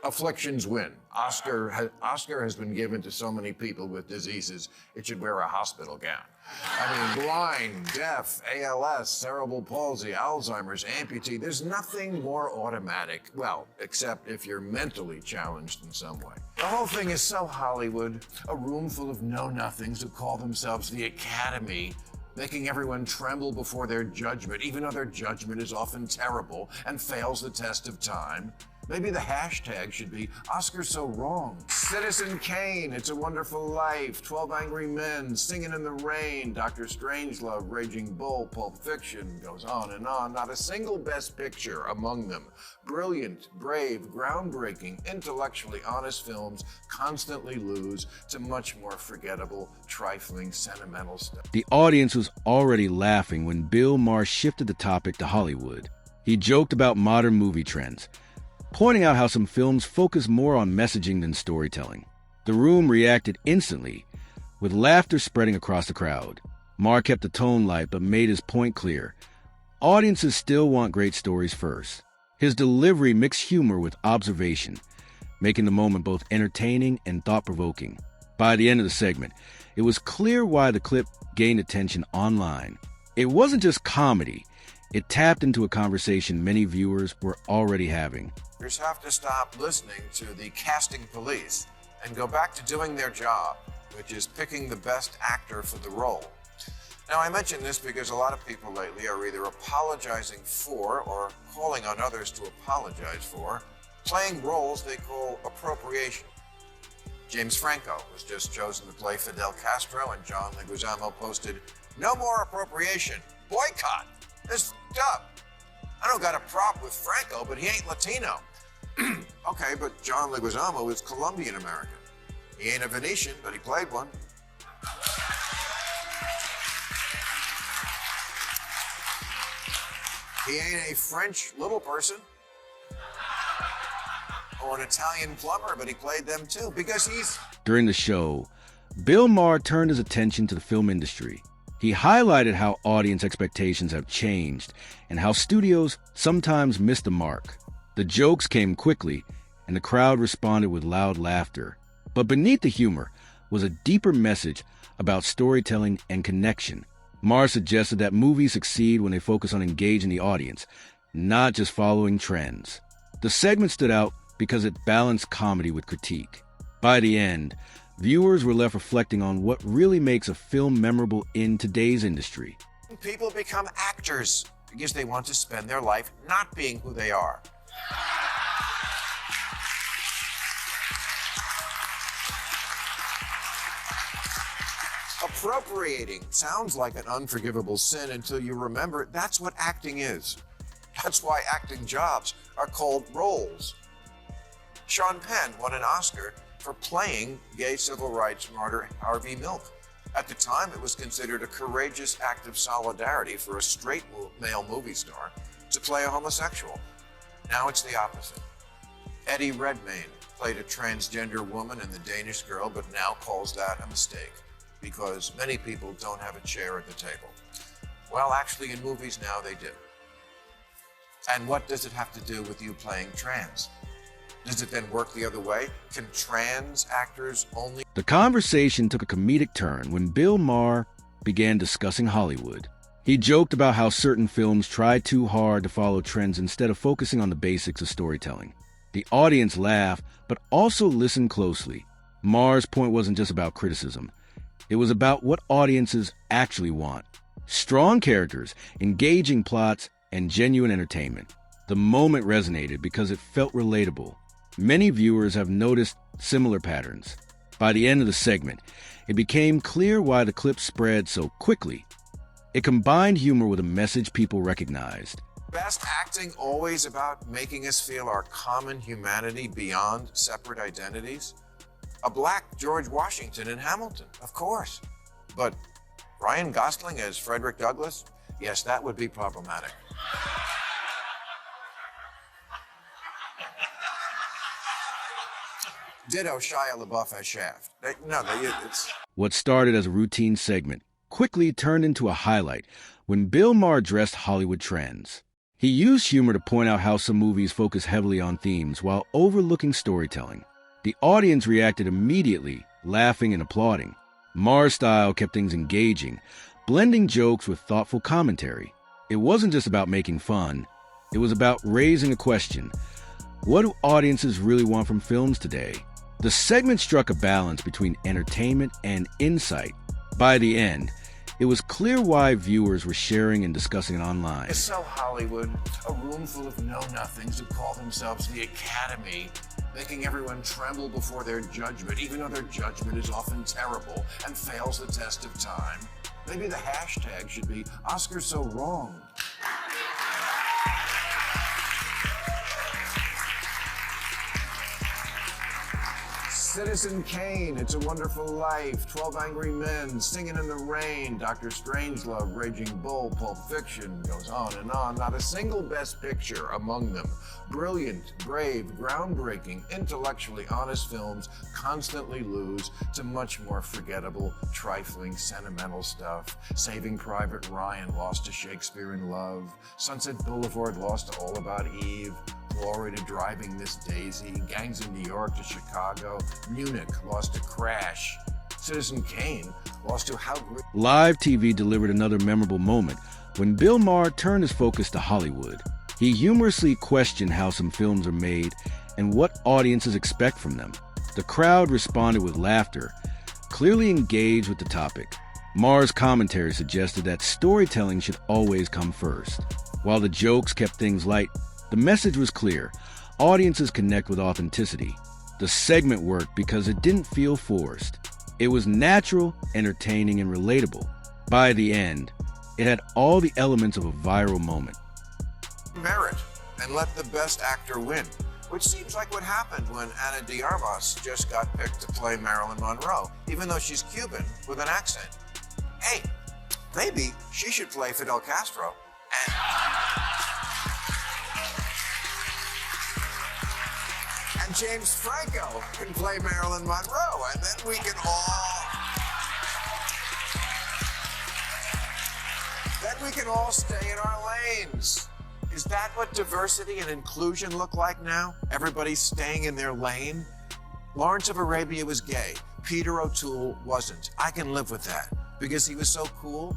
Afflictions win. Oscar has been given to so many people with diseases, it should wear a hospital gown. I mean, blind, deaf, ALS, cerebral palsy, Alzheimer's, amputee. There's nothing more automatic. Well, except if you're mentally challenged in some way. The whole thing is so Hollywood. A room full of know-nothings who call themselves the Academy, making everyone tremble before their judgment, even though their judgment is often terrible and fails the test of time. Maybe the hashtag should be Oscar's so wrong. Citizen Kane, It's a Wonderful Life, 12 Angry Men, Singing in the Rain, Dr. Strangelove, Raging Bull, Pulp Fiction, goes on and on. Not a single Best Picture among them. Brilliant, brave, groundbreaking, intellectually honest films constantly lose to much more forgettable, trifling, sentimental stuff. The audience was already laughing when Bill Maher shifted the topic to Hollywood. He joked about modern movie trends, pointing out how some films focus more on messaging than storytelling. The room reacted instantly, with laughter spreading across the crowd. Maher kept the tone light but made his point clear. Audiences still want great stories first. His delivery mixed humor with observation, making the moment both entertaining and thought-provoking. By the end of the segment, it was clear why the clip gained attention online. It wasn't just comedy. It tapped into a conversation many viewers were already having. Viewers have to stop listening to the casting police and go back to doing their job, which is picking the best actor for the role. Now, I mention this because a lot of people lately are either apologizing for or calling on others to apologize for playing roles they call appropriation. James Franco was just chosen to play Fidel Castro, and John Leguizamo posted, "No more appropriation. Boycott. It's f***ed up. I don't got a prop with Franco, but he ain't Latino." Okay, but John Leguizamo is Colombian American. He ain't a Venetian, but he played one. He ain't a French little person or an Italian plumber, but he played them too, because he's... During the show, Bill Maher turned his attention to the film industry. He highlighted how audience expectations have changed and how studios sometimes miss the mark. The jokes came quickly, and the crowd responded with loud laughter. But beneath the humor was a deeper message about storytelling and connection. Maher suggested that movies succeed when they focus on engaging the audience, not just following trends. The segment stood out because it balanced comedy with critique. By the end, viewers were left reflecting on what really makes a film memorable in today's industry. People become actors because they want to spend their life not being who they are. Appropriating sounds like an unforgivable sin until you remember that's what acting is. That's why acting jobs are called roles. Sean Penn won an Oscar for playing gay civil rights martyr Harvey Milk. At the time, it was considered a courageous act of solidarity for a straight male movie star to play a homosexual. Now it's the opposite. Eddie Redmayne played a transgender woman in The Danish Girl, but now calls that a mistake because many people don't have a chair at the table. Well, actually, in movies now they do. And what does it have to do with you playing trans? Does it then work the other way? Can trans actors only... The conversation took a comedic turn when Bill Maher began discussing Hollywood. He joked about how certain films try too hard to follow trends instead of focusing on the basics of storytelling. The audience laughed, but also listened closely. Maher's point wasn't just about criticism. It was about what audiences actually want. Strong characters, engaging plots, and genuine entertainment. The moment resonated because it felt relatable. Many viewers have noticed similar patterns. By the end of the segment, it became clear why the clip spread so quickly. It combined humor with a message people recognized. Best acting always about making us feel our common humanity beyond separate identities? A black George Washington in Hamilton, of course. But Ryan Gosling as Frederick Douglass? Yes, that would be problematic. Ditto Shia LaBeouf as Shaft. What started as a routine segment quickly turned into a highlight when Bill Maher addressed Hollywood trends. He used humor to point out how some movies focus heavily on themes while overlooking storytelling. The audience reacted immediately, laughing and applauding. Maher's style kept things engaging, blending jokes with thoughtful commentary. It wasn't just about making fun, it was about raising a question. What do audiences really want from films today? The segment struck a balance between entertainment and insight. By the end, it was clear why viewers were sharing and discussing it online. It's so Hollywood, a room full of know-nothings who call themselves the Academy, making everyone tremble before their judgment, even though their judgment is often terrible and fails the test of time. Maybe the hashtag should be Oscar So Wrong. Citizen Kane, It's a Wonderful Life, 12 Angry Men, Singing in the Rain, Dr. Strangelove, Raging Bull, Pulp Fiction, goes on and on. Not a single Best Picture among them. Brilliant, brave, groundbreaking, intellectually honest films constantly lose to much more forgettable, trifling, sentimental stuff. Saving Private Ryan lost to Shakespeare in Love. Sunset Boulevard lost to All About Eve. Glory to Driving Miss Daisy, Gangs of New York to Chicago, Munich lost to Crash, Citizen Kane lost to How Great. Live TV delivered another memorable moment when Bill Maher turned his focus to Hollywood. He humorously questioned how some films are made and what audiences expect from them. The crowd responded with laughter, clearly engaged with the topic. Maher's commentary suggested that storytelling should always come first. While the jokes kept things light, the message was clear. Audiences connect with authenticity. The segment worked because it didn't feel forced. It was natural, entertaining, and relatable. By the end, it had all the elements of a viral moment. Merit and let the best actor win, which seems like what happened when Ana de Armas just got picked to play Marilyn Monroe, even though she's Cuban with an accent. Hey, maybe she should play Fidel Castro. And James Franco can play Marilyn Monroe, and then we can all stay in our lanes. Is that what diversity and inclusion look like now? Everybody's staying in their lane? Lawrence of Arabia was gay. Peter O'Toole wasn't. I can live with that because he was so cool.